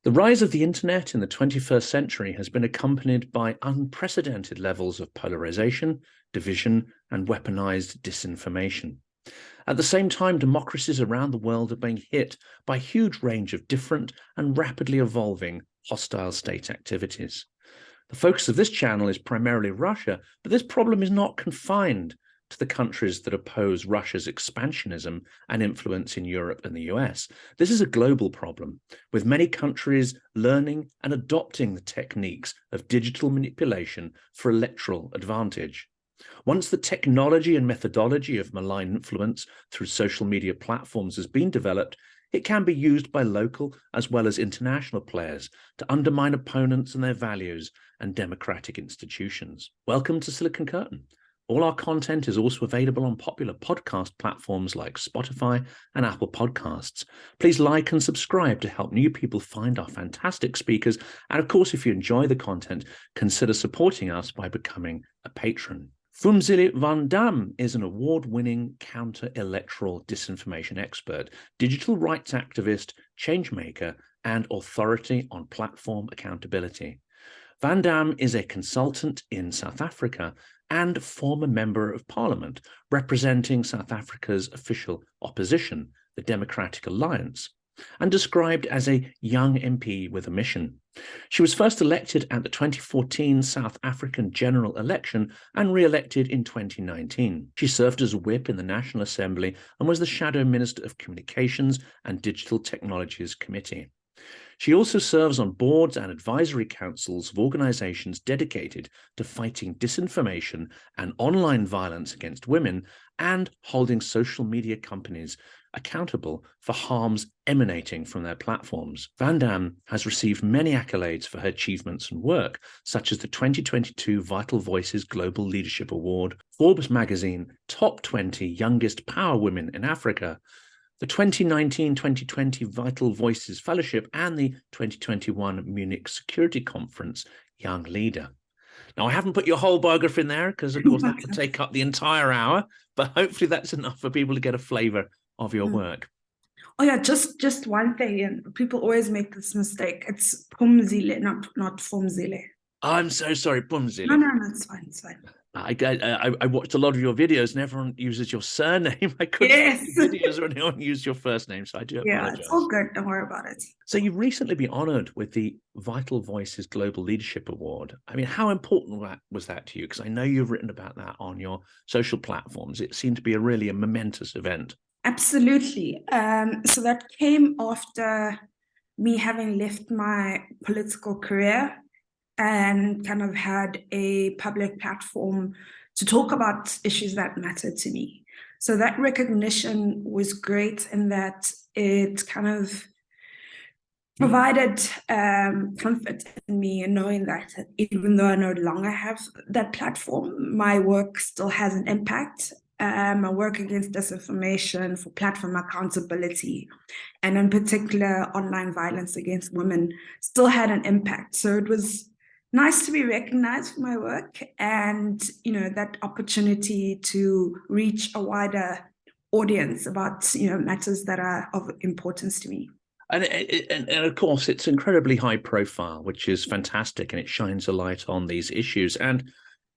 The rise of the internet in the 21st century has been accompanied by unprecedented levels of polarisation, division, and weaponized disinformation. At the same time, democracies around the world are being hit by a huge range of different and rapidly evolving hostile state activities. The focus of this channel is primarily Russia, but this problem is not confined to the countries that oppose Russia's expansionism and influence in Europe and the US. This is a global problem, with many countries learning and adopting the techniques of digital manipulation for electoral advantage. Once the technology and methodology of malign influence through social media platforms has been developed, it can be used by local as well as international players to undermine opponents and their values and democratic institutions. Welcome to Silicon Curtain. All our content is also available on popular podcast platforms like Spotify and Apple Podcasts. Please like and subscribe to help new people find our fantastic speakers. And of course, if you enjoy the content, consider supporting us by becoming a patron. Phumzile Van Damme is an award-winning counter-electoral disinformation expert, digital rights activist, changemaker, and authority on platform accountability. Van Damme is a consultant in South Africa and former member of parliament, representing South Africa's official opposition, the Democratic Alliance, and described as a young MP with a mission. She was first elected at the 2014 South African general election and re-elected in 2019. She served as a whip in the National Assembly and was the Shadow Minister of Communications and Digital Technologies Committee. She also serves on boards and advisory councils of organizations dedicated to fighting disinformation and online violence against women and holding social media companies accountable for harms emanating from their platforms. Van Damme has received many accolades for her achievements and work, such as the 2022 Vital Voices Global Leadership Award, Forbes magazine Top 20 Youngest Power Women in Africa, the 2019-2020 Vital Voices Fellowship, and the 2021 Munich Security Conference Young Leader. Now, I haven't put your whole biography in there because, of course, that would take up the entire hour, but hopefully that's enough for people to get a flavour of your work. Oh yeah, just one thing, and people always make this mistake. It's Phumzile, not Phumzile. I'm so sorry, Phumzile. No, it's fine, it's fine. I watched a lot of your videos and everyone uses your surname. I couldn't see videos where anyone used your first name, so I do apologize. It's all good. Don't worry about it. So you've recently been honored with the Vital Voices Global Leadership Award. I mean, how important was that to you? Because I know you've written about that on your social platforms. It seemed to be really a momentous event. Absolutely. So that came after me having left my political career and kind of had a public platform to talk about issues that matter to me. So that recognition was great in that it kind of provided comfort in me in knowing that even though I no longer have that platform, my work still has an impact. My work against disinformation, for platform accountability, and in particular online violence against women still had an impact. So it was nice to be recognized for my work and, you know, that opportunity to reach a wider audience about, you know, matters that are of importance to me. And of course, it's incredibly high profile, which is fantastic, and it shines a light on these issues. And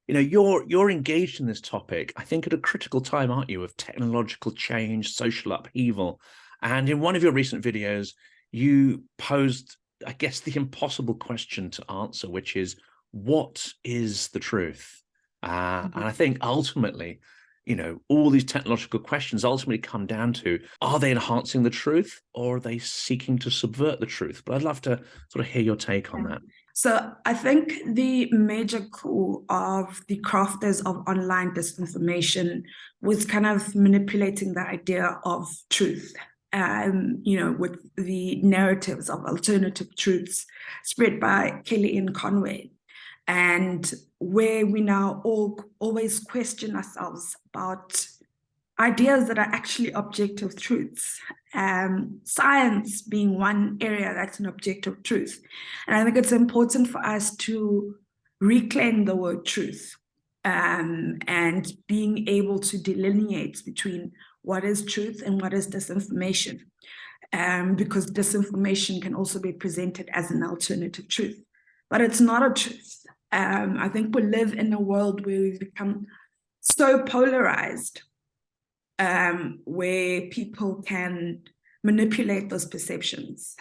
you know, you're engaged in this topic, I think, at a critical time, aren't you, of technological change, social upheaval. And in one of your recent videos, you posed, I guess, the impossible question to answer, which is, what is the truth? And I think ultimately, you know, all these technological questions ultimately come down to, are they enhancing the truth or are they seeking to subvert the truth? But I'd love to sort of hear your take on that. So I think the major coup of the crafters of online disinformation was kind of manipulating the idea of truth, you know, with the narratives of alternative truths spread by Kellyanne Conway, and where we now always question ourselves about ideas that are actually objective truths. Science being one area that's an objective truth. And I think it's important for us to reclaim the word truth and being able to delineate between what is truth and what is disinformation. because disinformation can also be presented as an alternative truth. But it's not a truth. I think we live in a world where we've become so polarized, where people can manipulate those perceptions.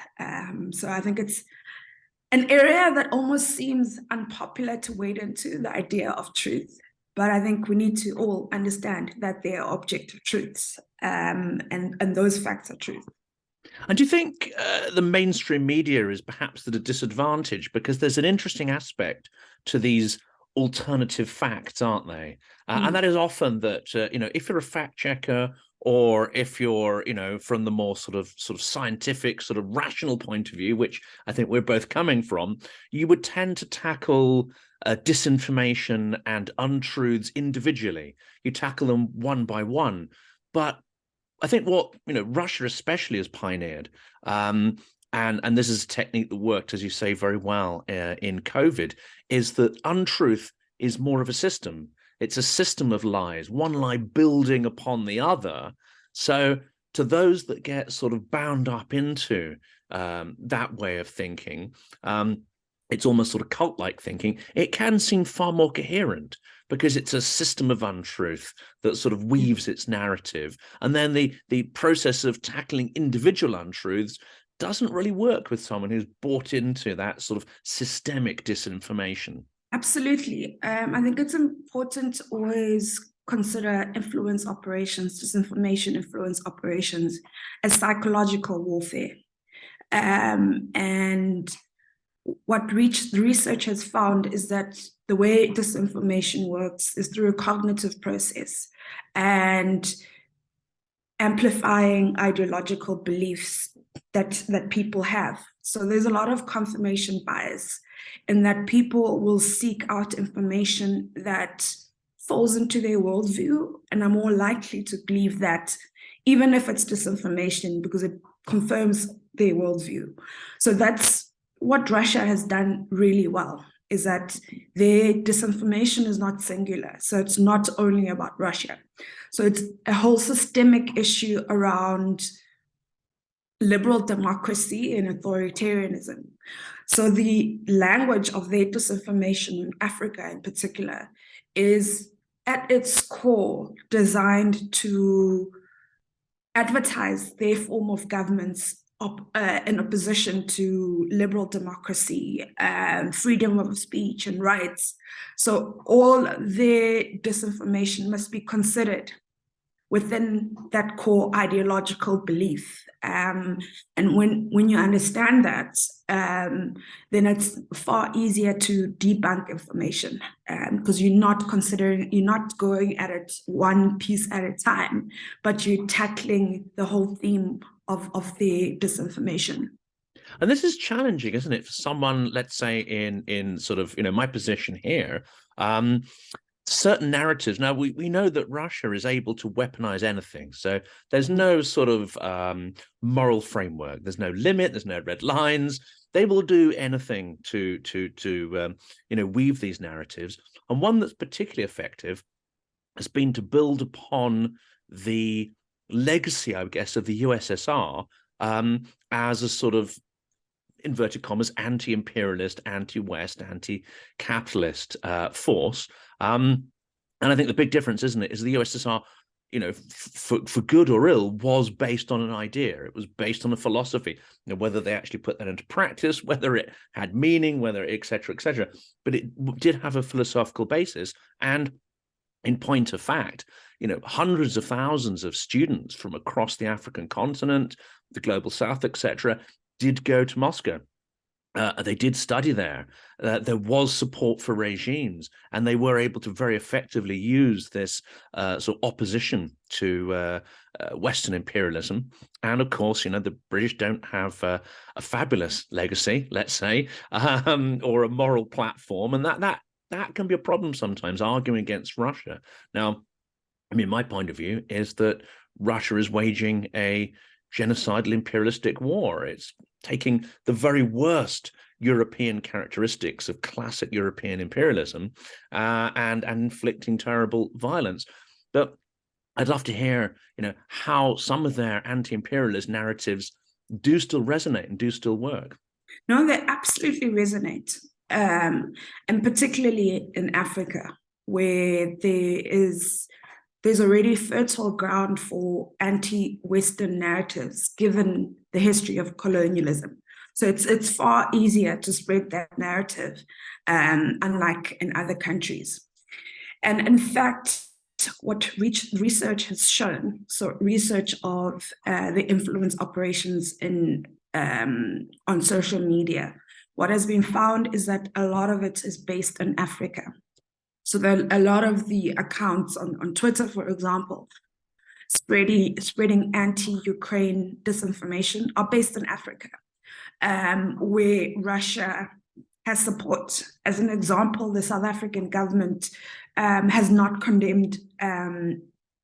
So I think it's an area that almost seems unpopular to wade into, the idea of truth. But I think we need to all understand that they are objective truths, and those facts are truth. And do you think the mainstream media is perhaps at a disadvantage? Because there's an interesting aspect to these alternative facts, aren't they? And that is often that, if you're a fact checker, or if you're, from the more sort of scientific, sort of rational point of view, which I think we're both coming from, you would tend to tackle disinformation and untruths individually. You tackle them one by one. But I think what Russia especially has pioneered, and this is a technique that worked, as you say, very well in COVID, is that untruth is more of a system. It's a system of lies, one lie building upon the other. So to those that get sort of bound up into that way of thinking, it's almost sort of cult-like thinking, it can seem far more coherent because it's a system of untruth that sort of weaves its narrative. And then the process of tackling individual untruths doesn't really work with someone who's bought into that sort of systemic disinformation. Absolutely. I think it's important to always consider influence operations, disinformation influence operations, as psychological warfare. And what the research has found is that the way disinformation works is through a cognitive process and amplifying ideological beliefs that people have. So there's a lot of confirmation bias in that people will seek out information that falls into their worldview and are more likely to believe that, even if it's disinformation, because it confirms their worldview. So that's what Russia has done really well, is that their disinformation is not singular. So it's not only about Russia. So it's a whole systemic issue around liberal democracy and authoritarianism. So the language of their disinformation in Africa in particular is at its core designed to advertise their form of governance in opposition to liberal democracy and freedom of speech and rights. So all their disinformation must be considered within that core ideological belief. And when you understand that, then it's far easier to debunk information, because you're not going at it one piece at a time, but you're tackling the whole theme of the disinformation. And this is challenging, isn't it, for someone, let's say, in sort of my position here. Certain narratives. Now, we know that Russia is able to weaponize anything. So there's no sort of moral framework. There's no limit. There's no red lines. They will do anything to weave these narratives. And one that's particularly effective has been to build upon the legacy, I guess, of the USSR as a sort of, inverted commas, anti-imperialist, anti-West, anti-capitalist force. And I think the big difference, isn't it, is the USSR, for good or ill, was based on an idea. It was based on a philosophy. Whether they actually put that into practice, whether it had meaning, whether et cetera, but it did have a philosophical basis. And in point of fact, hundreds of thousands of students from across the African continent, the global South, etc., did go to Moscow. They did study there. There was support for regimes, and they were able to very effectively use this sort of opposition to Western imperialism. And of course, the British don't have a fabulous legacy, let's say, or a moral platform, and that can be a problem sometimes, arguing against Russia. Now, my point of view is that Russia is waging a genocidal imperialistic war. It's taking the very worst European characteristics of classic European imperialism and inflicting terrible violence. But I'd love to hear, how some of their anti-imperialist narratives do still resonate and do still work. No, they absolutely resonate. And particularly in Africa, where there's already fertile ground for anti-Western narratives, given the history of colonialism. So it's far easier to spread that narrative, unlike in other countries. And in fact, what research has shown, so research of the influence operations on social media, what has been found is that a lot of it is based in Africa. So a lot of the accounts on Twitter, for example, spreading anti-Ukraine disinformation are based in Africa, where Russia has support. As an example, the South African government has not condemned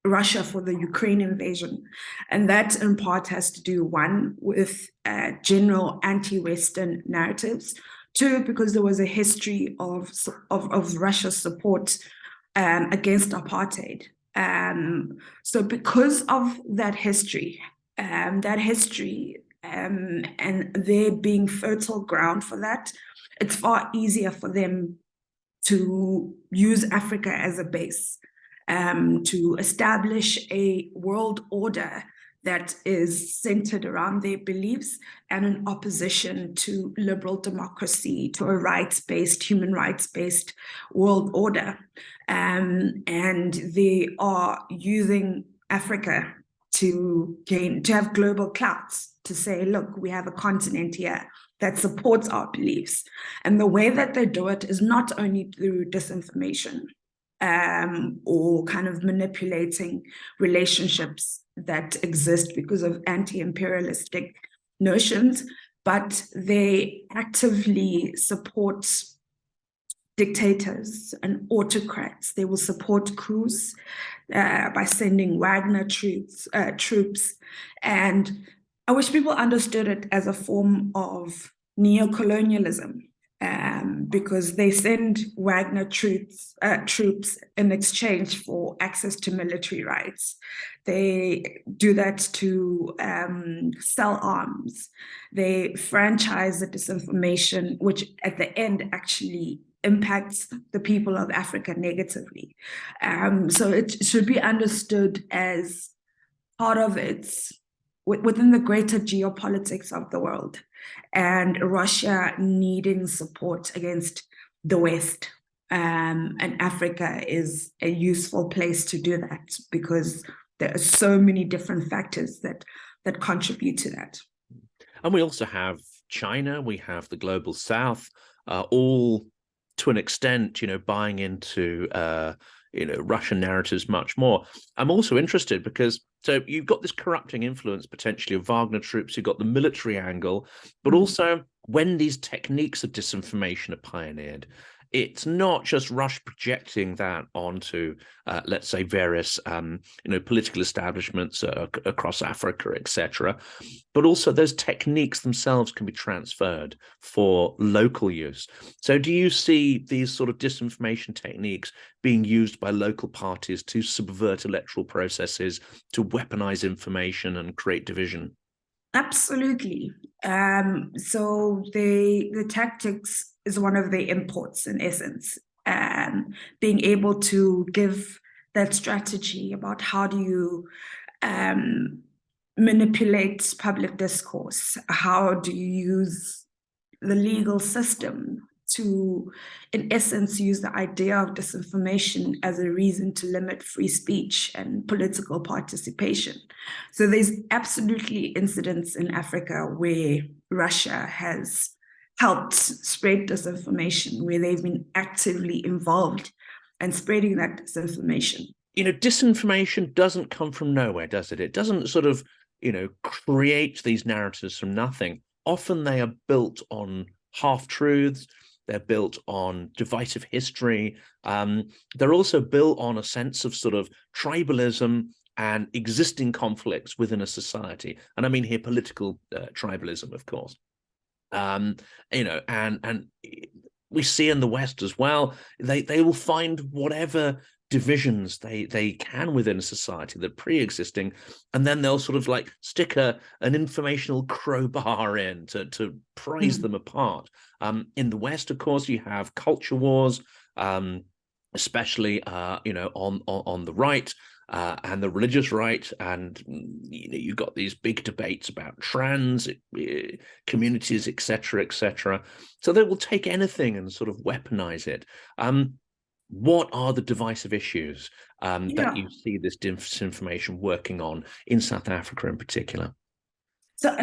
Russia for the Ukraine invasion. And that in part has to do, one, with general anti-Western narratives, two, because there was a history of Russia's support against apartheid. So because of that history, and there being fertile ground for that, it's far easier for them to use Africa as a base, to establish a world order that is centered around their beliefs and in opposition to liberal democracy, to a rights-based, human rights-based world order. And they are using Africa to have global clout, to say, look, we have a continent here that supports our beliefs. And the way that they do it is not only through disinformation, or kind of manipulating relationships that exist because of anti-imperialistic notions, but they actively support dictators and autocrats. They will support coups by sending Wagner troops. And I wish people understood it as a form of neocolonialism, because they send Wagner troops in exchange for access to military rights. They do that to sell arms. They franchise the disinformation, which at the end actually impacts the people of Africa negatively. So it should be understood as part of its within the greater geopolitics of the world, and Russia needing support against the West. And Africa is a useful place to do that, because there are so many different factors that contribute to that. And we also have China, we have the global South, all to an extent, buying into Russian narratives much more. I'm also interested because, so you've got this corrupting influence potentially of Wagner troops, you've got the military angle, but also when these techniques of disinformation are pioneered, it's not just Russia projecting that onto, let's say, various, political establishments across Africa, etc., but also those techniques themselves can be transferred for local use. So do you see these sort of disinformation techniques being used by local parties to subvert electoral processes, to weaponize information and create division? Absolutely. So the tactics is one of the imports, in essence, being able to give that strategy about how do you manipulate public discourse, how do you use the legal system to, in essence, use the idea of disinformation as a reason to limit free speech and political participation. So there's absolutely incidents in Africa where Russia has helped spread disinformation, where they've been actively involved in spreading that disinformation. Disinformation doesn't come from nowhere, does it? It doesn't sort of, create these narratives from nothing. Often they are built on half-truths. They're built on divisive history. They're also built on a sense of sort of tribalism and existing conflicts within a society. And I mean here political tribalism, of course. And we see in the West as well, they will find whatever divisions they can within a society that are pre-existing, and then they'll sort of like stick an informational crowbar in to prise them apart. In the West, of course, you have culture wars, especially on the right. And the religious right, and you've got these big debates about trans communities, etc., etc. So they will take anything and sort of weaponize it. What are the divisive issues that you see this disinformation working on in South Africa in particular? So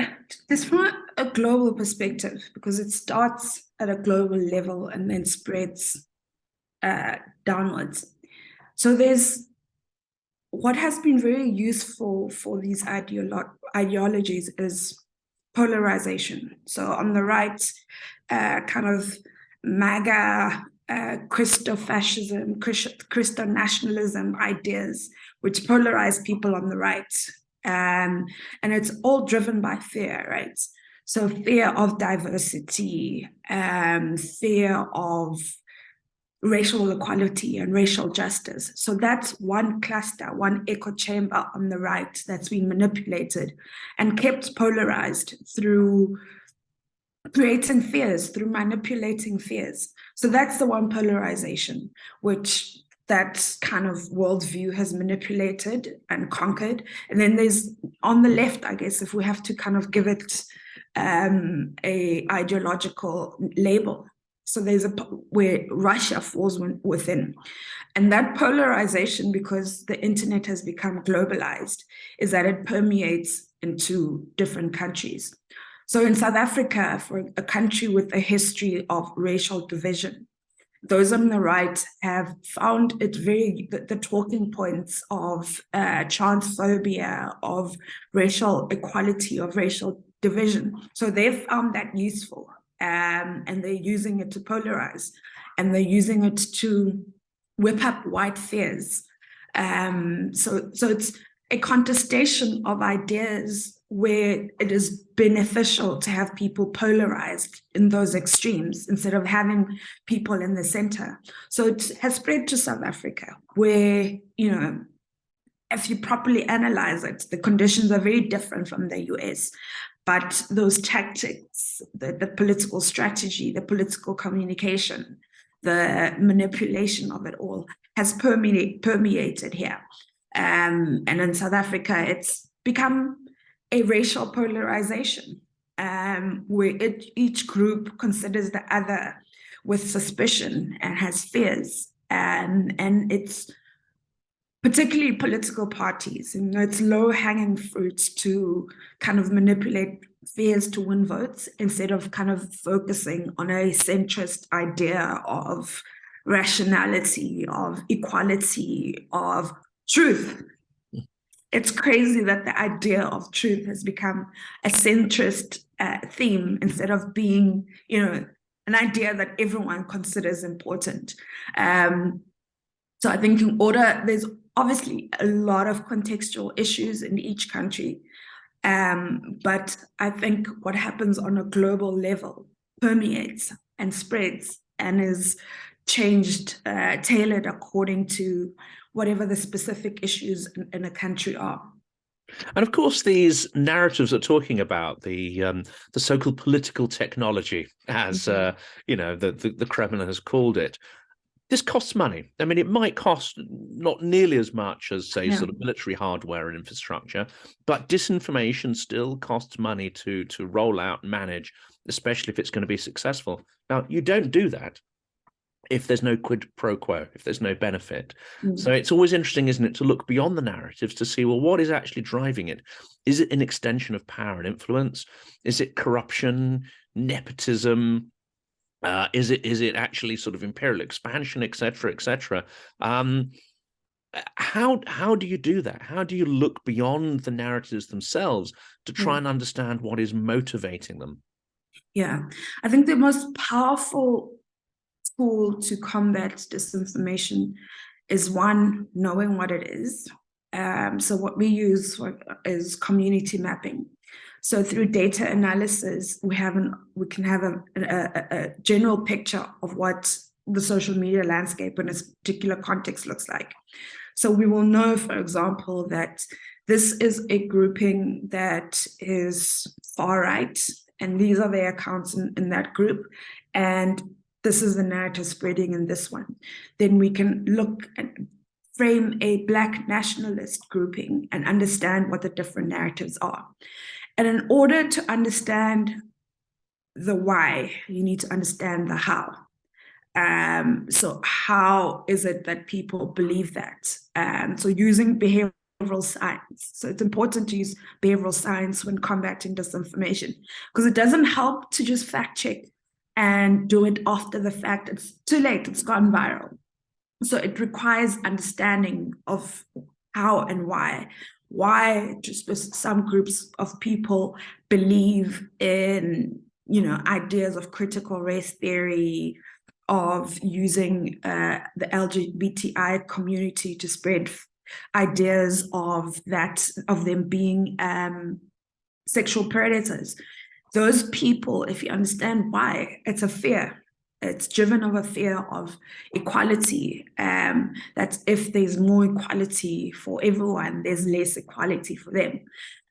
this from a global perspective, because it starts at a global level and then spreads downwards. So there's what has been very useful for these ideologies is polarization. So on the right, kind of MAGA, Christo-fascism, Christo-nationalism ideas, which polarize people on the right. And it's all driven by fear, right? So fear of diversity, fear of racial equality and racial justice. So that's one cluster, one echo chamber on the right that's been manipulated and kept polarized through creating fears, through manipulating fears. So that's the one polarization, which that kind of worldview has manipulated and conquered. And then there's on the left, I guess, if we have to kind of give it a ideological label. So there's where Russia falls within. And that polarization, because the internet has become globalized, is that it permeates into different countries. So in South Africa, for a country with a history of racial division, those on the right have found it the talking points of transphobia, of racial equality, of racial division. So they've found that useful. And they're using it to polarize, and they're using it to whip up white fears. So it's a contestation of ideas where it is beneficial to have people polarized in those extremes instead of having people in the center. So it has spread to South Africa, where, if you properly analyze it, the conditions are very different from the US. But those tactics, the political strategy, the political communication, the manipulation of it all has permeated here. And in South Africa, it's become a racial polarization, where each group considers the other with suspicion and has fears. And it's particularly political parties. It's low-hanging fruit to kind of manipulate fears to win votes instead of kind of focusing on a centrist idea of rationality, of equality, of truth. It's crazy that the idea of truth has become a centrist theme instead of being, an idea that everyone considers important. So I think there's obviously a lot of contextual issues in each country. But I think what happens on a global level permeates and spreads and is changed, tailored according to whatever the specific issues in a country are. And of course, these narratives are talking about the so-called political technology, as the Kremlin has called it. This costs money. I mean, it might cost not nearly as much as, say, sort of military hardware and infrastructure, but disinformation still costs money to roll out and manage, especially if it's going to be successful. Now, you don't do that if there's no quid pro quo, if there's no benefit. So it's always interesting, isn't it, to look beyond the narratives to see, well, what is actually driving it? Is it an extension of power and influence? Is it corruption, nepotism? Is it actually sort of imperial expansion, et cetera, et cetera? How do you do that? How do you look beyond the narratives themselves to try and understand what is motivating them? Yeah, I think the most powerful tool to combat disinformation is, one, knowing what it is. So what we use is community mapping. So through data analysis, we can have a general picture of what the social media landscape in a particular context looks like. So we will know, for example, that this is a grouping that is far right, and these are their accounts in that group, and this is the narrative spreading in this one. Then we can look and frame a Black nationalist grouping and understand what the different narratives are. And in order to understand the why, you need to understand the how. So how is it that people believe that? So using behavioral science. So it's important to use behavioral science when combating disinformation, because it doesn't help to just fact check and do it after the fact. It's too late, it's gone viral. So it requires understanding of how and why just some groups of people believe in, ideas of critical race theory, of using the LGBTI community to spread ideas of them being sexual predators. Those people, if you understand why, it's a fear. It's driven of a fear of equality, that if there's more equality for everyone, there's less equality for them.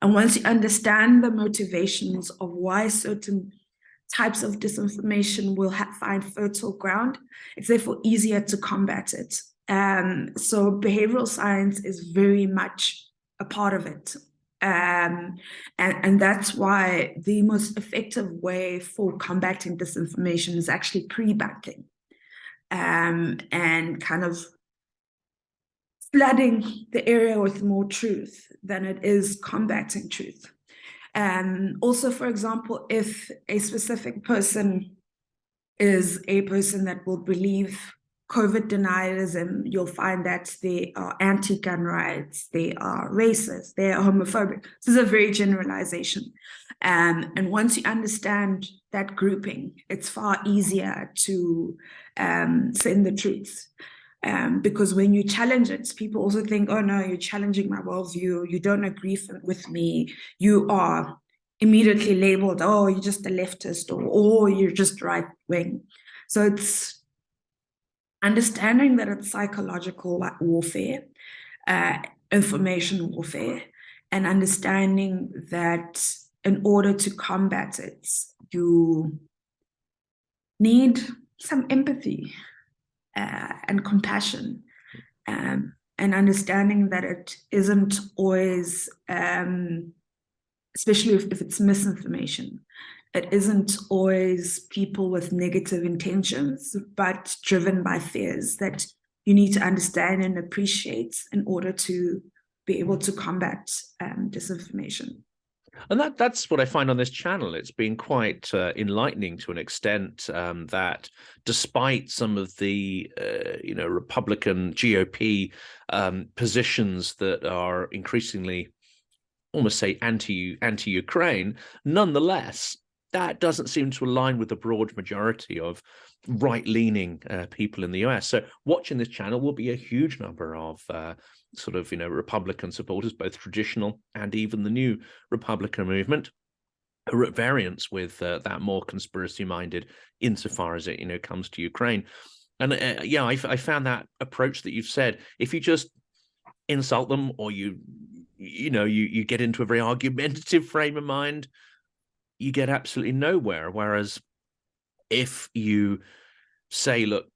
And once you understand the motivations of why certain types of disinformation will find fertile ground, it's therefore easier to combat it. So behavioral science is very much a part of it. And that's why the most effective way for combating disinformation is actually pre-banking, and kind of flooding the area with more truth than it is combating truth. Also, for example, if a specific person is a person that will believe COVID denialism, you'll find that they are anti-gun rights, they are racist, they are homophobic. This is a very generalization. And once you understand that grouping, it's far easier to send the truth. Because when you challenge it, people also think, oh no, you're challenging my worldview, you don't agree with me, you are immediately labeled, oh, you're just a leftist, or you're just right wing. So it's understanding that it's psychological warfare, information warfare, and understanding that in order to combat it, you need some empathy and compassion, and understanding that it isn't always, especially if it's misinformation, it isn't always people with negative intentions, but driven by fears that you need to understand and appreciate in order to be able to combat disinformation. And that's what I find on this channel. It's been quite enlightening to an extent, that despite some of the Republican GOP positions that are increasingly, almost say, anti-Ukraine, nonetheless, that doesn't seem to align with the broad majority of right-leaning people in the US. So watching this channel will be a huge number of Republican supporters, both traditional and even the new Republican movement, who are at variance with that more conspiracy-minded insofar as it comes to Ukraine. And I found that approach that you've said, if you just insult them, or you get into a very argumentative frame of mind, you get absolutely nowhere. Whereas if you say, look,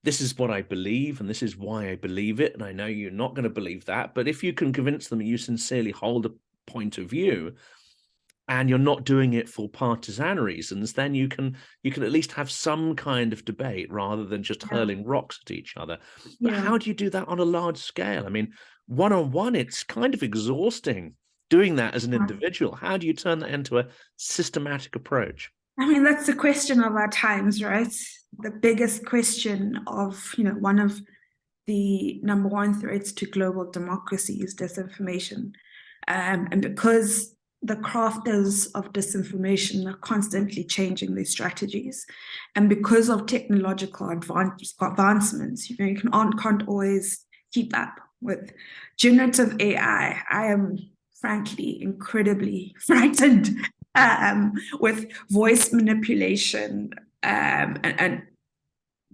this is what I believe and this is why I believe it, and I know you're not going to believe that, but if you can convince them that you sincerely hold a point of view and you're not doing it for partisan reasons, then you can at least have some kind of debate rather than just hurling rocks at each other. But how do you do that on a large scale? I mean, one-on-one, it's kind of exhausting doing that as an individual. How do you turn that into a systematic approach? I mean, that's the question of our times, right? The biggest question of, one of the number one threats to global democracy is disinformation. And because the crafters of disinformation are constantly changing their strategies, and because of technological advancements, you can't always keep up with generative AI. I am frankly incredibly frightened with voice manipulation, and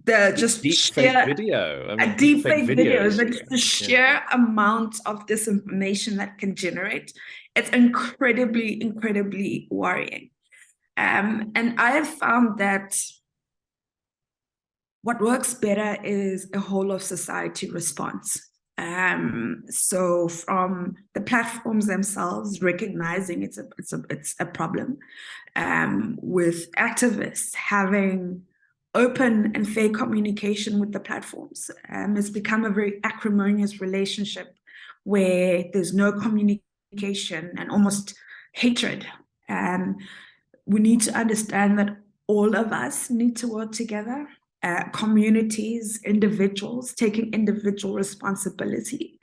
the just deep fake sheer video. I a mean, deep deep fake fake videos, videos. the sheer amount of disinformation that can generate, it's incredibly, incredibly worrying. And I have found that what works better is a whole of society response. So from the platforms themselves recognizing it's a problem, with activists having open and fair communication with the platforms. It's become a very acrimonious relationship where there's no communication and almost hatred. We need to understand that all of us need to work together, communities, individuals, taking individual responsibility.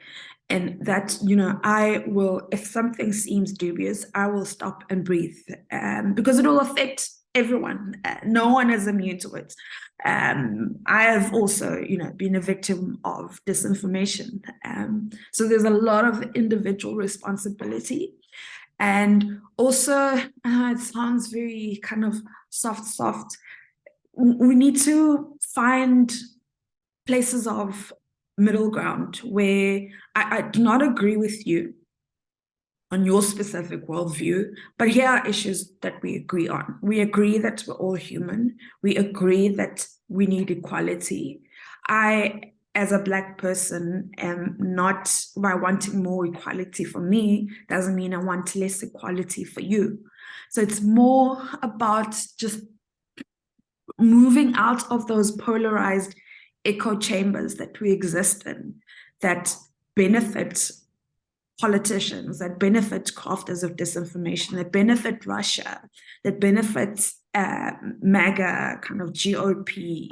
And that, I will, if something seems dubious, I will stop and breathe, because it will affect everyone. No one is immune to it. I have also, been a victim of disinformation. So there's a lot of individual responsibility. And also, it sounds very kind of soft. We need to find places of middle ground where I do not agree with you on your specific worldview, but here are issues that we agree on. We agree that we're all human. We agree that we need equality. I, as a Black person, am not, by wanting more equality for me, doesn't mean I want less equality for you. So it's more about just moving out of those polarized echo chambers that we exist in, that benefit politicians, that benefit crafters of disinformation, that benefit Russia, that benefit MAGA, kind of GOP,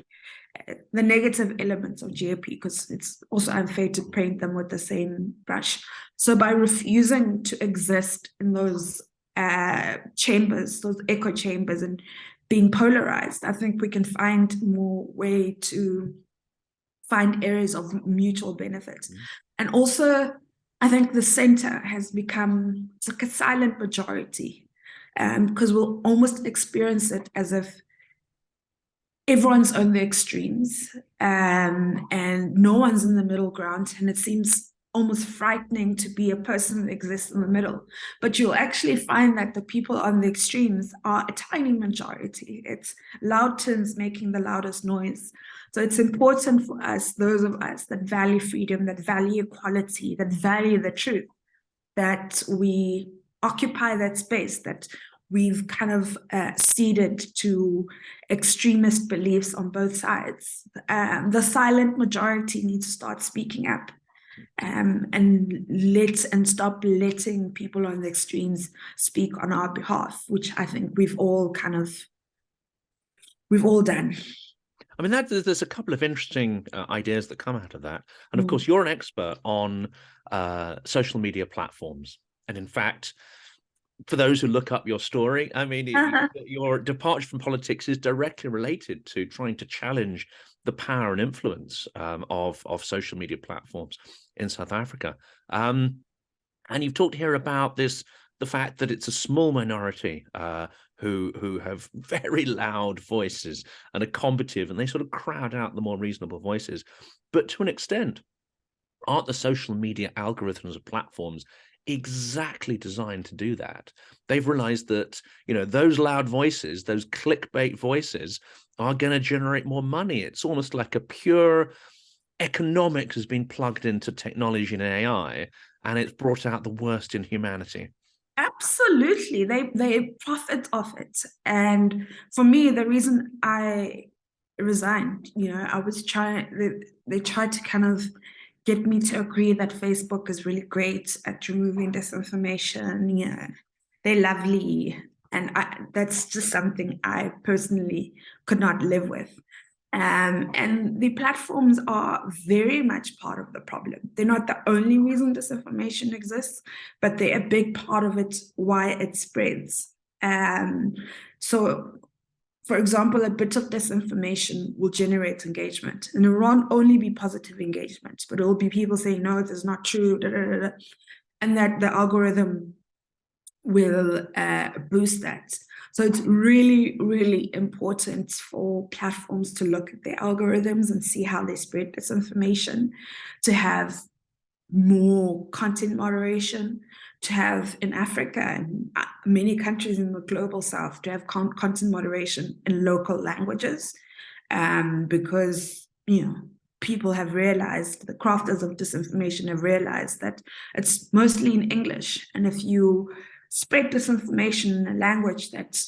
the negative elements of GOP, because it's also unfair to paint them with the same brush. So by refusing to exist in those chambers, those echo chambers, and being polarized, I think we can find more way to find areas of mutual benefit. And also, I think the center has become, it's like a silent majority, because we'll almost experience it as if everyone's on the extremes, and no one's in the middle ground, and it seems almost frightening to be a person that exists in the middle. But you'll actually find that the people on the extremes are a tiny majority. It's loud tins making the loudest noise. So it's important for us, those of us that value freedom, that value equality, that value the truth, that we occupy that space, that we've kind of ceded to extremist beliefs on both sides. The silent majority needs to start speaking up, and stop letting people on the extremes speak on our behalf, which I think we've all done. I mean, there's a couple of interesting ideas that come out of that. And of course, you're an expert on social media platforms. And in fact, for those who look up your story, I mean, your departure from politics is directly related to trying to challenge the power and influence of social media platforms in South Africa. And you've talked here about the fact that it's a small minority who have very loud voices and are combative, and they sort of crowd out the more reasonable voices. But to an extent, aren't the social media algorithms of platforms exactly designed to do that? They've realized that, those loud voices, those clickbait voices, are going to generate more money. It's almost like a pure economics has been plugged into technology and AI, and it's brought out the worst in humanity. Absolutely. They profit off it. And for me, the reason I resigned, I was they tried to kind of get me to agree that Facebook is really great at removing disinformation. Yeah, they're lovely. And that's just something I personally could not live with. And the platforms are very much part of the problem. They're not the only reason disinformation exists, but they're a big part of it, why it spreads. So, for example, a bit of disinformation will generate engagement, and it won't only be positive engagement, but it will be people saying, no, it is not true, and that the algorithm will boost that. So it's really, really important for platforms to look at their algorithms and see how they spread disinformation, to have more content moderation, to have in Africa and many countries in the global south, to have content moderation in local languages, because, people have realized, the crafters of disinformation have realized that it's mostly in English. And if you spread disinformation in a language that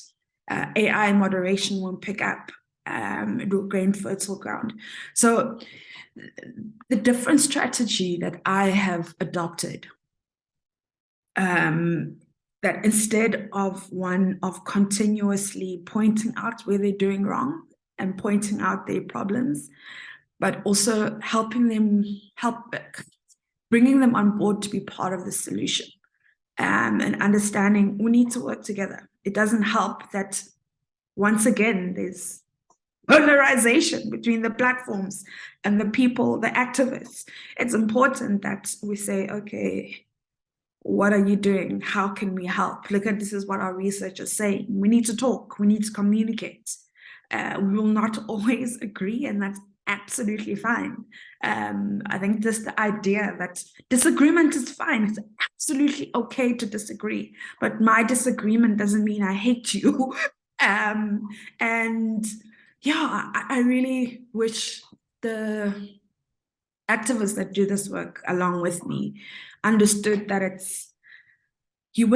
AI moderation won't pick up, it will gain fertile ground. So the different strategy that I have adopted, that instead of one of continuously pointing out where they're doing wrong and pointing out their problems, but also bringing them on board to be part of the solution, and understanding we need to work together. It doesn't help that, once again, there's polarization between the platforms and the people, the activists. It's important that we say, okay, what are you doing? How can we help? Look at, this is what our research is saying. We need to talk. We need to communicate. We will not always agree, and that's absolutely fine. I think just the idea that disagreement is fine. It's absolutely okay to disagree, but my disagreement doesn't mean I hate you. And yeah, I really wish the activists that do this work along with me understood that it's, you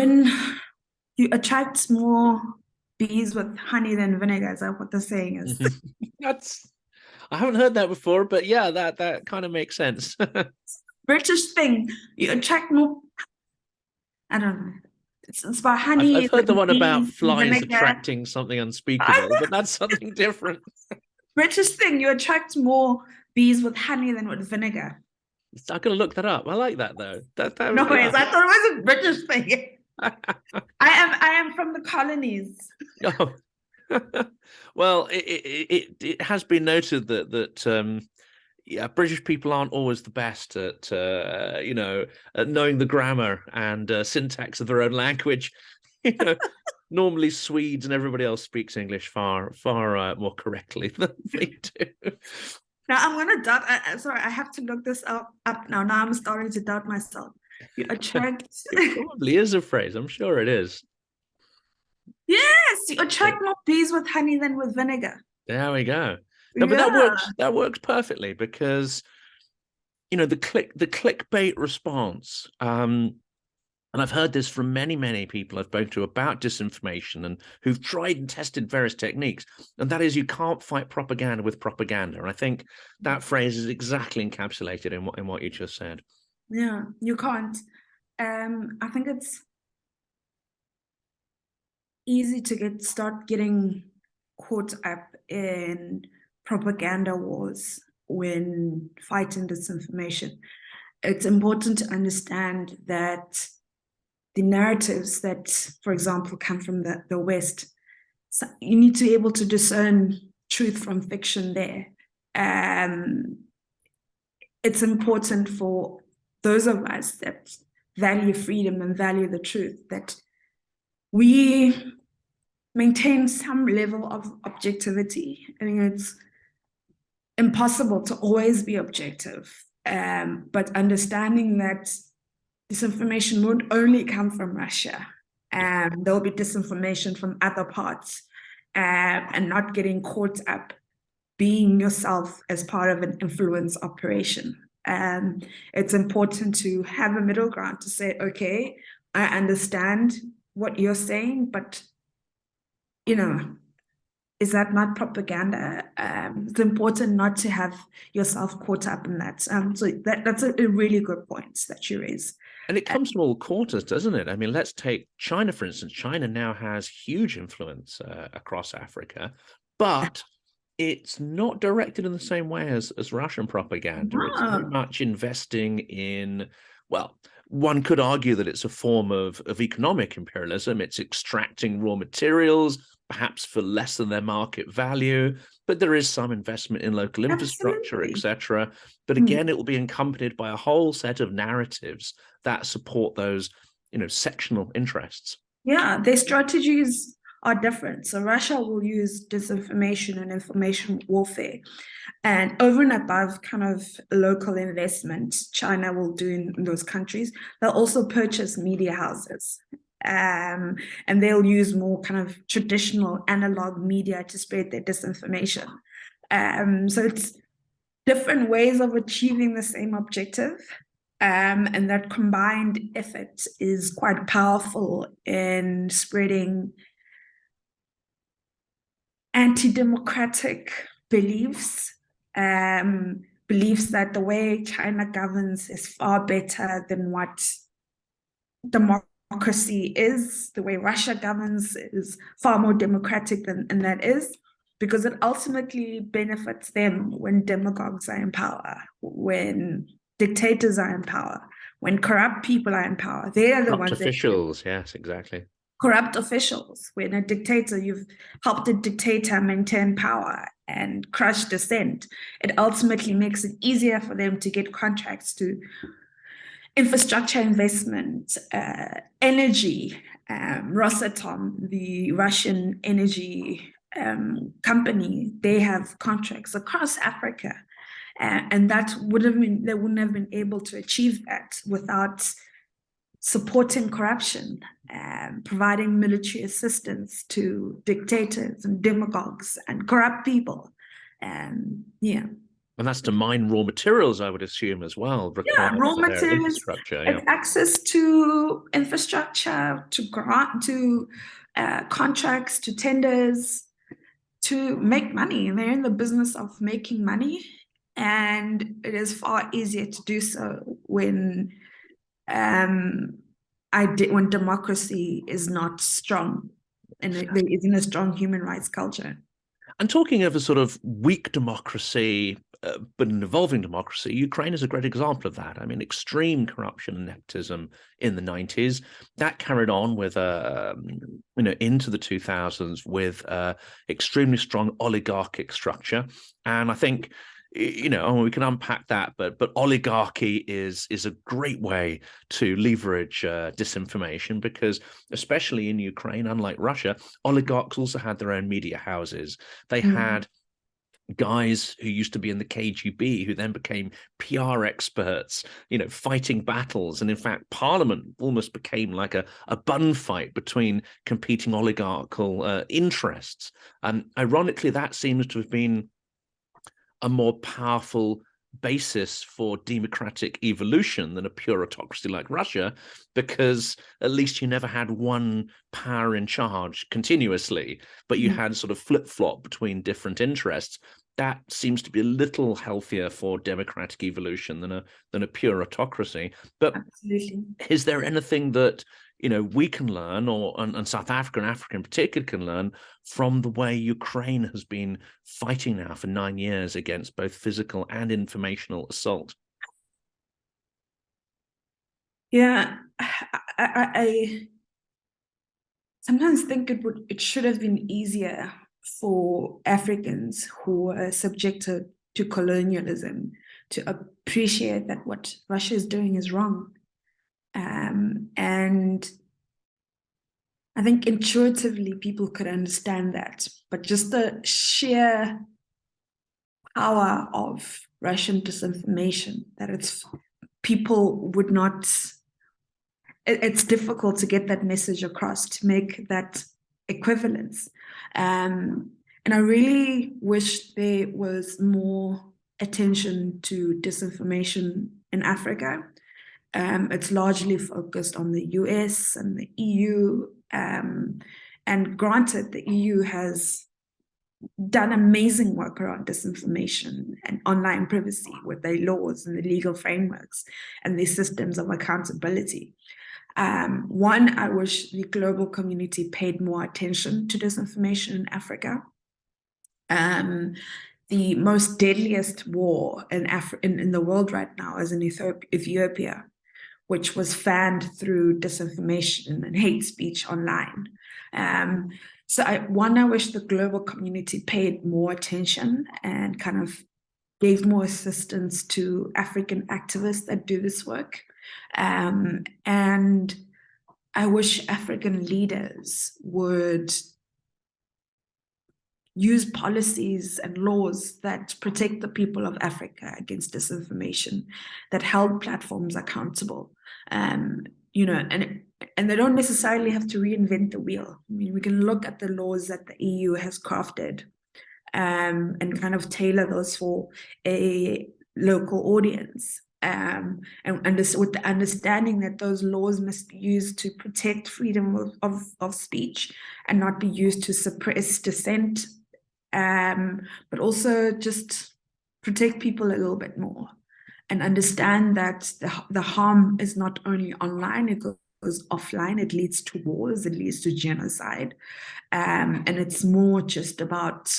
attract more bees with honey than vinegar. Is that what the saying is? I haven't heard that before, but yeah, that kind of makes sense. British thing. You attract more. I don't know. It's about honey. I've heard the one about flies vinegar. attracting something unspeakable, but that's something different. British thing. You attract more bees with honey than with vinegar. I'm gonna look that up. I like that though. No ways. I thought it was a British thing. I am from the colonies. Oh. Well, it has been noted that yeah, British people aren't always the best at at knowing the grammar and syntax of their own language. Normally Swedes and everybody else speaks English far more correctly than we do. Now I'm gonna doubt. Sorry, I have to look this up now. Now I'm starting to doubt myself. You attract. It probably is a phrase. I'm sure it is. Yes, you attract more bees with honey than with vinegar. There we go. No, but that works perfectly, because the clickbait response. And I've heard this from many people I've spoken to about disinformation and who've tried and tested various techniques. And that is, you can't fight propaganda with propaganda. And I think that phrase is exactly encapsulated in what you just said. Yeah, you can't. I think it's easy to start getting caught up in propaganda wars when fighting disinformation. It's important to understand that the narratives that, for example, come from the West, so you need to be able to discern truth from fiction there. It's important for those of us that value freedom and value the truth that we maintain some level of objectivity. I mean, it's impossible to always be objective, but understanding that disinformation won't only come from Russia. There'll be disinformation from other parts, and not getting caught up being yourself as part of an influence operation. It's important to have a middle ground to say, okay, I understand what you're saying, but is that not propaganda? It's important not to have yourself caught up in that. So that's a really good point that you raise. And it comes from all quarters, doesn't it? I mean, let's take China, for instance. China now has huge influence across Africa, but it's not directed in the same way as Russian propaganda. It's very much investing in, well, one could argue that it's a form of economic imperialism. It's extracting raw materials, perhaps for less than their market value, but there is some investment in local infrastructure, etc. But again, it will be accompanied by a whole set of narratives that support those, sectional interests. Yeah, their strategies are different. So Russia will use disinformation and information warfare. And over and above kind of local investment China will do in those countries, they'll also purchase media houses. And they'll use more kind of traditional analog media to spread their disinformation. So it's different ways of achieving the same objective. And that combined effort is quite powerful in spreading anti-democratic beliefs, beliefs that the way China governs is far better than what democracy is, the way Russia governs is far more democratic than that is, because it ultimately benefits them when demagogues are in power, when dictators are in power, when corrupt people are in power. They are the ones officials, yes, exactly. Corrupt officials. When a dictator, you've helped a dictator maintain power and crush dissent, it ultimately makes it easier for them to get contracts to infrastructure investment, energy. Rosatom, the Russian energy company, they have contracts across Africa. And that they wouldn't have been able to achieve that without supporting corruption, providing military assistance to dictators and demagogues and corrupt people. Yeah. And that's to mine raw materials, I would assume, as well. Yeah, raw materials, infrastructure. Yeah. Access to infrastructure, to grant, to contracts, to tenders, to make money. They're in the business of making money, and it is far easier to do so when when democracy is not strong and there isn't a strong human rights culture. And talking of a sort of weak democracy, but an evolving democracy, Ukraine is a great example of that. I mean, extreme corruption and nepotism in the 90s, that carried on with, into the 2000s with extremely strong oligarchic structure. And I think, we can unpack that, but oligarchy is a great way to leverage disinformation, because especially in Ukraine, unlike Russia, oligarchs also had their own media houses. They had guys who used to be in the KGB who then became PR experts, fighting battles. And in fact, Parliament almost became like a bun fight between competing oligarchical interests. And ironically, that seems to have been a more powerful basis for democratic evolution than a pure autocracy like Russia, because at least you never had one power in charge continuously, but you had sort of flip-flop between different interests. That seems to be a little healthier for democratic evolution than a pure autocracy. But absolutely, is there anything that we can learn, and South Africa and Africa in particular can learn from the way Ukraine has been fighting now for 9 years against both physical and informational assault? Yeah, I sometimes think it should have been easier for Africans who are subjected to colonialism to appreciate that what Russia is doing is wrong. And I think intuitively people could understand that, but just the sheer power of Russian disinformation, that people would not, it's difficult to get that message across, to make that equivalence. And I really wish there was more attention to disinformation in Africa. It's largely focused on the US and the EU. And granted, the EU has done amazing work around disinformation and online privacy with their laws and the legal frameworks and their systems of accountability. One, I wish the global community paid more attention to disinformation in Africa. The most deadliest war in the world right now is in Ethiopia, which was fanned through disinformation and hate speech online. So I wish the global community paid more attention and kind of gave more assistance to African activists that do this work. And I wish African leaders would use policies and laws that protect the people of Africa against disinformation, that held platforms accountable. You know, and they don't necessarily have to reinvent the wheel. I mean, we can look at the laws that the EU has crafted, and kind of tailor those for a local audience. And with the understanding that those laws must be used to protect freedom of speech and not be used to suppress dissent, but also just protect people a little bit more, and understand that the harm is not only online, it goes offline, it leads to wars, it leads to genocide, and it's more just about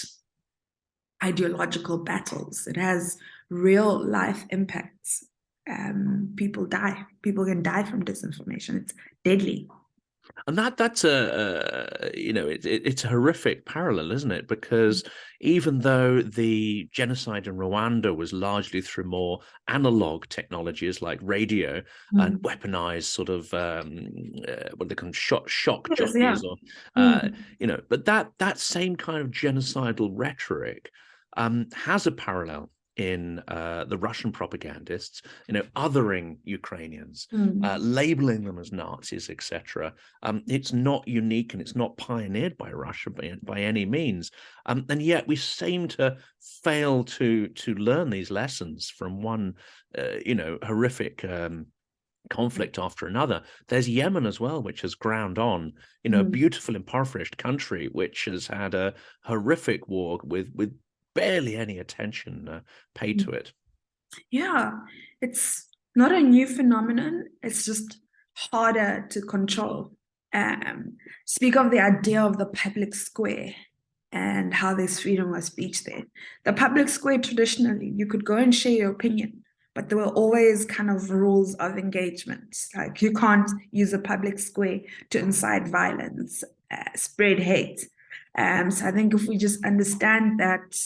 ideological battles. It has real life impacts. People can die from disinformation. It's deadly. And that's it's a horrific parallel, isn't it? Because even though the genocide in Rwanda was largely through more analog technologies like radio and weaponized sort of what they call shock jockeys, Yeah. or but that same kind of genocidal rhetoric has a parallel in the Russian propagandists, othering Ukrainians, labeling them as Nazis, etc. It's not unique and it's not pioneered by Russia by any means. And yet we seem to fail to learn these lessons from one, horrific conflict after another. There's Yemen as well, which has ground on, a beautiful impoverished country, which has had a horrific war with barely any attention paid to it. Yeah, it's not a new phenomenon. It's just harder to control. Speak of the idea of the public square and how there's freedom of speech there. The public square, traditionally, you could go and share your opinion, but there were always kind of rules of engagement. Like, you can't use a public square to incite violence, spread hate. So I think if we just understand that,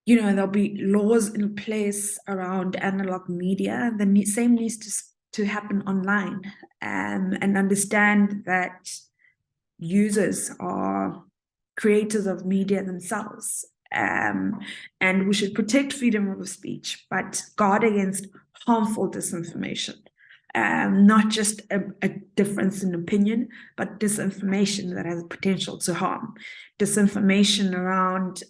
there'll be laws in place around analog media, the same needs to happen online, and understand that users are creators of media themselves. And we should protect freedom of speech, but guard against harmful disinformation. Not just a difference in opinion, but disinformation that has potential to harm. Disinformation around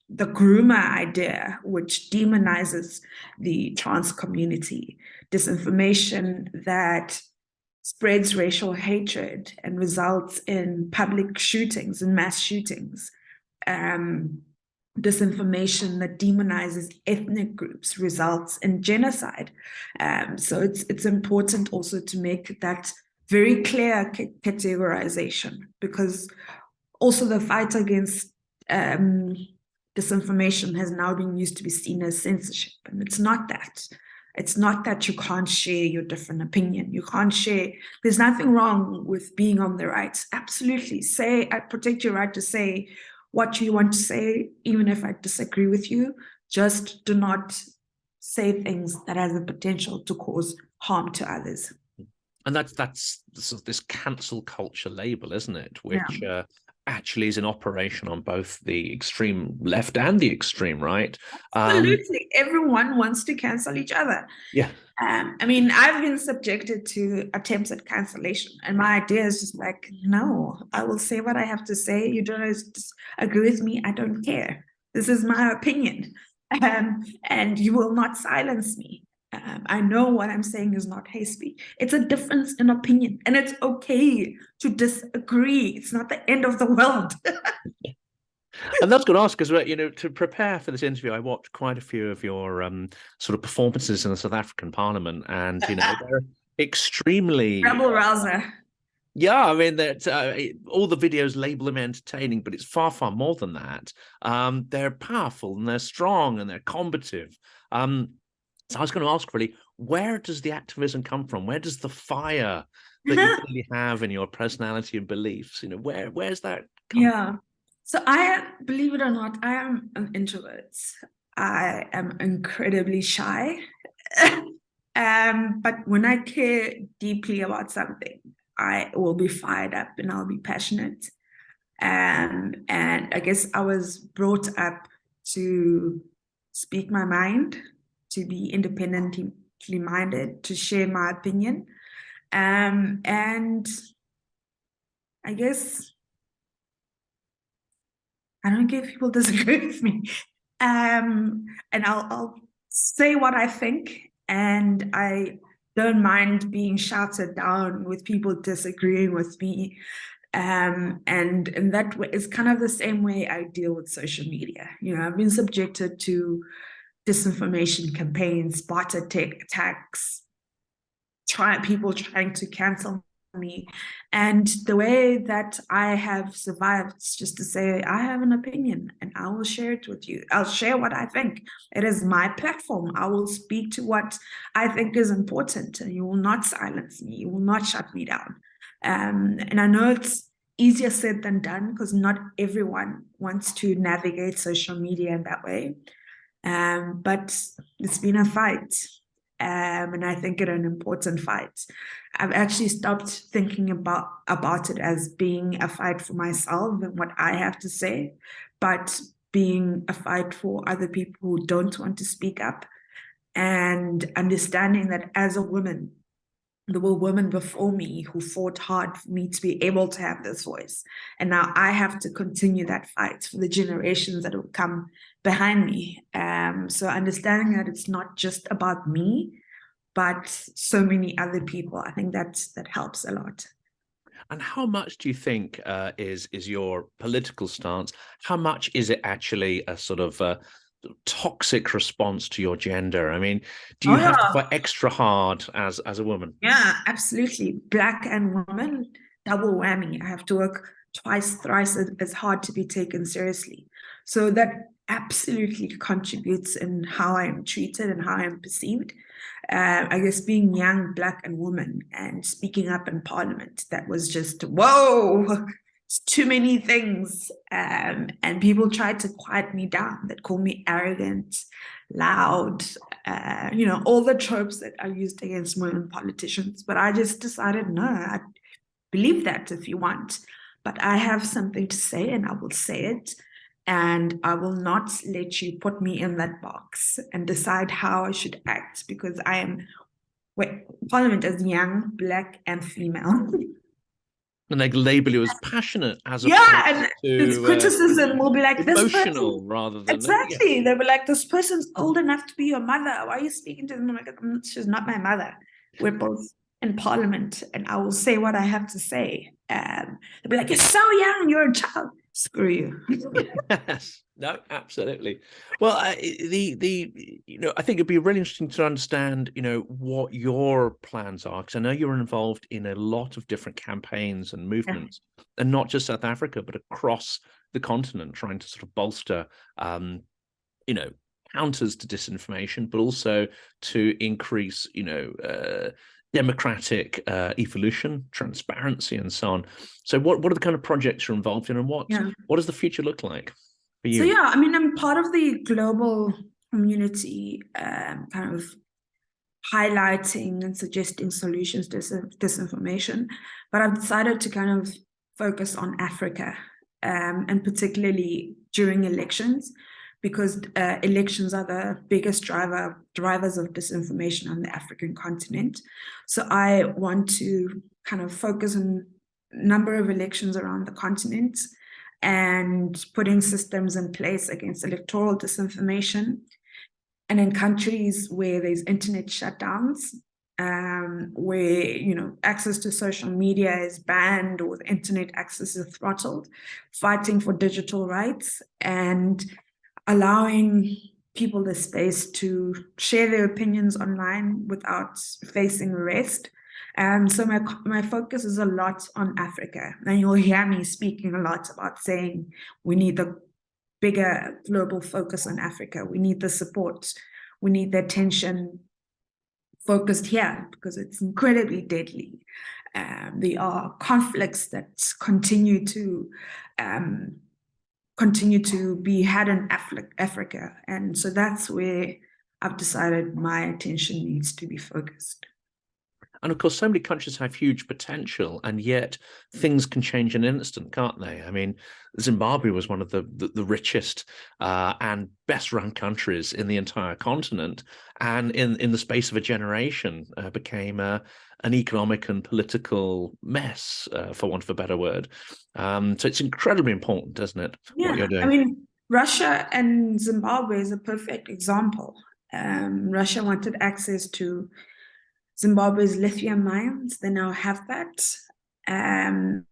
the groomer idea, which demonizes the trans community. Disinformation that spreads racial hatred and results in public shootings and mass shootings. Disinformation that demonizes ethnic groups results in genocide. So it's important also to make that very clear categorization, because also the fight against disinformation has now been used to be seen as censorship, and it's not that. It's not that you can't share your different opinion. You can't share. There's nothing wrong with being on the right. Absolutely. I protect your right to say what you want to say, even if I disagree with you. Just do not say things that has the potential to cause harm to others. And that's sort of this cancel culture label, isn't it? Which actually is in operation on both the extreme left and the extreme right. Absolutely. Everyone wants to cancel each other. Yeah. I mean, I've been subjected to attempts at cancellation, and my idea is just like, no, I will say what I have to say. You don't agree with me, I don't care. This is my opinion, and you will not silence me. I know what I'm saying is not hate speech. It's a difference in opinion, and it's okay to disagree. It's not the end of the world. And that's going to ask, because to prepare for this interview, I watched quite a few of your sort of performances in the South African Parliament, and they're extremely Rebel rouser. Yeah, I mean that all the videos label them entertaining, but it's far, far more than that. They're powerful and they're strong and they're combative. So I was going to ask, really, where does the activism come from? Where does the fire that you clearly have in your personality and beliefs, where's that come from? So believe it or not, I am an introvert. I am incredibly shy. But when I care deeply about something, I will be fired up and I'll be passionate. And I guess I was brought up to speak my mind, to be independently minded, to share my opinion. And I guess I don't care if people disagree with me. And I'll say what I think, and I don't mind being shouted down with people disagreeing with me. And that way, it's kind of the same way I deal with social media. You know, I've been subjected to disinformation campaigns, bot attacks, people trying to cancel me. And the way that I have survived is just to say, I have an opinion and I will share it with you. I'll share what I think. It is my platform. I will speak to what I think is important, and you will not silence me. You will not shut me down. And I know it's easier said than done, because not everyone wants to navigate social media in that way. But it's been a fight. And I think it's an important fight. I've actually stopped thinking about it as being a fight for myself and what I have to say, but being a fight for other people who don't want to speak up, and understanding that as a woman, there were women before me who fought hard for me to be able to have this voice. And now I have to continue that fight for the generations that will come behind me. So understanding that it's not just about me, but so many other people, I think that helps a lot. And how much do you think is your political stance? How much is it actually a sort of toxic response to your gender? I mean, do you have to fight extra hard as a woman? Yeah, absolutely. Black and woman, double whammy. I have to work twice, thrice as hard to be taken seriously. So that absolutely contributes in how I am treated and how I am perceived. I guess being young, black and woman and speaking up in parliament, that was just, whoa, it's too many things. And people tried to quiet me down, that call me arrogant, loud, all the tropes that are used against women politicians. But I just decided, no, I believe that if you want, but I have something to say and I will say it. And I will not let you put me in that box and decide how I should act, because I am, Parliament is young, black, and female. And they label you as passionate as and to its criticism will be like, emotional this person, rather than exactly. They were like, this person's old enough to be your mother. Why are you speaking to them? I'm like, she's not my mother. We're both in Parliament, and I will say what I have to say. They'll be like, you're so young, you're a child. Screw you. Yes, no, absolutely. Well, I think it'd be really interesting to understand, what your plans are, because I know you're involved in a lot of different campaigns and movements, and not just South Africa, but across the continent, trying to sort of bolster, counters to disinformation, but also to increase, democratic evolution, transparency, and so on. So what are the kind of projects you're involved in, and what does the future look like for you? So yeah, I mean, I'm part of the global community, kind of highlighting and suggesting solutions to disinformation, but I've decided to kind of focus on Africa, and particularly during elections, because elections are the biggest drivers of disinformation on the African continent. So I want to kind of focus on a number of elections around the continent and putting systems in place against electoral disinformation. And in countries where there's internet shutdowns, where access to social media is banned or the internet access is throttled, fighting for digital rights and allowing people the space to share their opinions online without facing arrest. So my focus is a lot on Africa, and you'll hear me speaking a lot about saying we need the bigger global focus on Africa. We need the support. We need the attention focused here, because it's incredibly deadly. There are conflicts that continue to be had in Africa. And so that's where I've decided my attention needs to be focused. And of course, so many countries have huge potential, and yet things can change in an instant, can't they? I mean, Zimbabwe was one of the richest and best run countries in the entire continent, and in the space of a generation became an economic and political mess, for want of a better word. So it's incredibly important, isn't it, what you're Yeah, I doing? mean, Russia and Zimbabwe is a perfect example. Russia wanted access to Zimbabwe's lithium mines. They now have that. And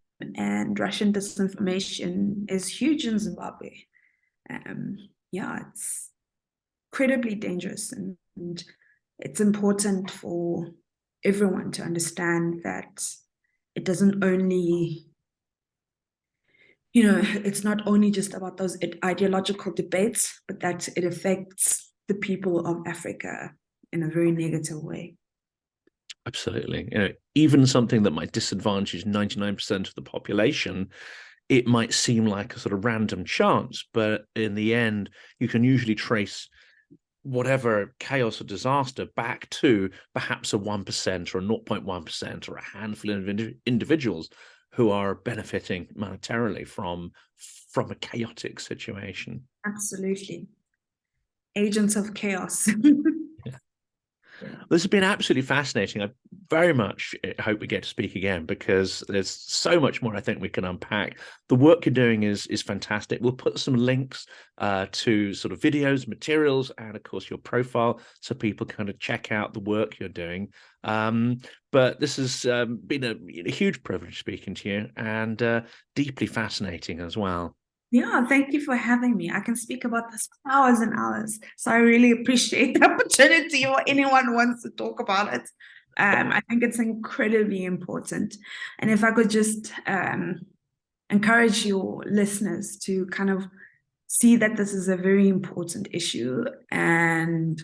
Russian disinformation is huge in Zimbabwe. Yeah, it's incredibly dangerous, and it's important for everyone to understand that it doesn't only, it's not only just about those ideological debates, but that it affects the people of Africa in a very negative way. Absolutely. Even something that might disadvantage 99% of the population, it might seem like a sort of random chance, but in the end, you can usually trace whatever chaos or disaster back to perhaps a 1% or a 0.1% or a handful of individuals who are benefiting monetarily from a chaotic situation. Absolutely. Agents of chaos. This has been absolutely fascinating. I very much hope we get to speak again, because there's so much more I think we can unpack. The work you're doing is fantastic. We'll put some links to sort of videos, materials, and of course your profile, so people kind of check out the work you're doing. But this has been a huge privilege speaking to you, and deeply fascinating as well. Yeah, thank you for having me. I can speak about this for hours and hours. So I really appreciate the opportunity, or anyone who wants to talk about it. I think it's incredibly important. And if I could just encourage your listeners to kind of see that this is a very important issue, and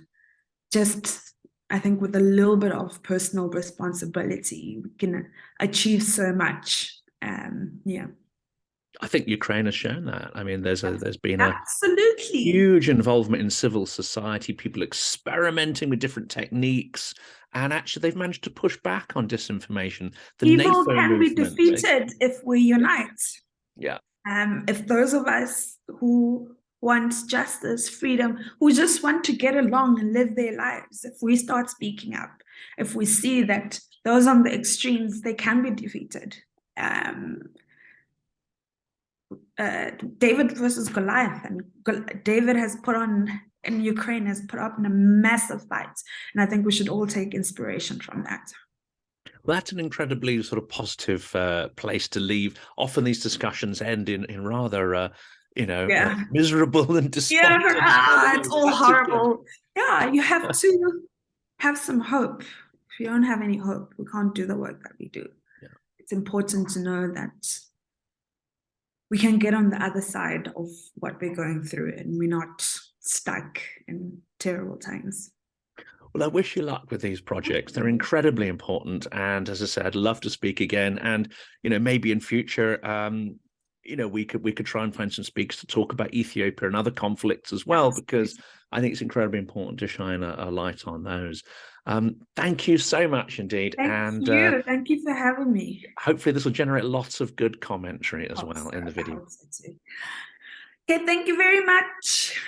just, I think with a little bit of personal responsibility, we can achieve so much. Yeah. I think Ukraine has shown that. I mean, there's been a Absolutely. huge involvement in civil society, people experimenting with different techniques, and actually they've managed to push back on disinformation. The Evil NATO can be movement. defeated if we unite. Yeah. If those of us who want justice, freedom, who just want to get along and live their lives, if we start speaking up, if we see that those on the extremes, they can be defeated. David versus Goliath, and David has put on, in Ukraine, has put up in a massive fight, and I think we should all take inspiration from that. Well, that's an incredibly sort of positive place to leave. Often these discussions end in rather, Yeah. miserable and Yeah, despondent. it's all horrible. Yeah, you have to have some hope. If you don't have any hope, we can't do the work that we do. Yeah. It's important to know that we can get on the other side of what we're going through, and we're not stuck in terrible times. Well, I wish you luck with these projects. They're incredibly important. And as I said, I'd love to speak again. And, maybe in future, we could try and find some speakers to talk about Ethiopia and other conflicts as well, because I think it's incredibly important to shine a light on those. Thank you so much indeed. Thank you for having me. Hopefully this will generate lots of good commentary as well in the video. Okay, thank you very much.